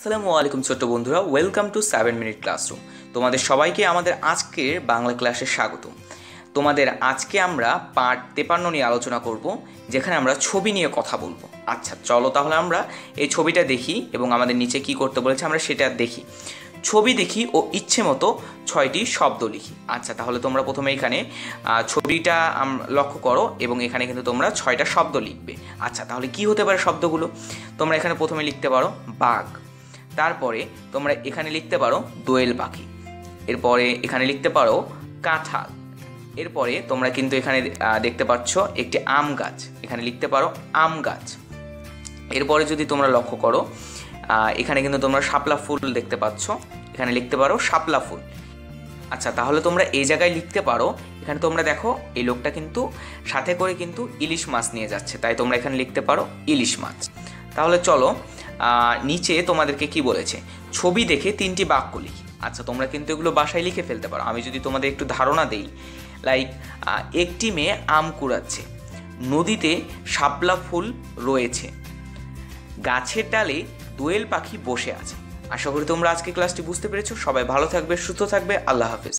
আসসালামু আলাইকুম ছোট্ট বন্ধুরা, ওয়েলকাম টু 7 মিনিট ক্লাসরুম। তোমাদের সবাইকে আমাদের আজকের বাংলা ক্লাসে স্বাগত। তোমাদের আজকে আমরা পার্ট 53 নিয়ে আলোচনা করব, যেখানে আমরা ছবি নিয়ে কথা বলবো। আচ্ছা চলো তাহলে আমরা এই ছবিটা দেখি এবং আমাদের নিচে কি করতে বলেছে আমরা সেটা দেখি। ছবি দেখি ও ইচ্ছে মতো 6টি শব্দ লিখি। আচ্ছা তাহলে তোমরা প্রথমে এখানে ছবিটা লক্ষ্য করো এবং এখানে কিন্তু তোমরা 6টা শব্দ লিখবে। আচ্ছা তাহলে কি হতে পারে শব্দগুলো? তোমরা এখানে প্রথমে লিখতে পারো বাঘ, তারপরে তোমরা এখানে লিখতে পারো দোয়েল পাখি, এরপরে এখানে লিখতে পারো কাঁঠাল, এরপরে তোমরা কিন্তু এখানে দেখতে পাচ্ছ একটি আম গাছ, এখানে লিখতে পারো আম গাছ। এরপরে যদি তোমরা লক্ষ্য করো এখানে কিন্তু তোমরা শাপলা ফুল দেখতে পাচ্ছ, এখানে লিখতে পারো শাপলা ফুল। আচ্ছা তাহলে তোমরা এই জায়গায় লিখতে পারো, এখানে তোমরা দেখো এই লোকটা কিন্তু সাথে করে কিন্তু ইলিশ মাছ নিয়ে যাচ্ছে, তাই তোমরা এখানে লিখতে পারো ইলিশ মাছ। তাহলে চলো নিচে তোমাদেরকে কি বলেছে, ছবি দেখে 3টি বাক্য লিখি। আচ্ছা তোমরা কিন্তু এগুলো বাসায় লিখে ফেলতে পারো। আমি যদি তোমাদের একটু ধারণা দেই, লাইক একটি মেয়ে আম কুড়াচ্ছে, নদীতে শাপলা ফুল রয়েছে, গাছের ডালে দোয়েল পাখি বসে আছে। আশা করি তোমরা আজকে ক্লাসটি বুঝতে পেরেছো। সবাই ভালো থাকবে, সুস্থ থাকবে। আল্লাহ হাফেজ।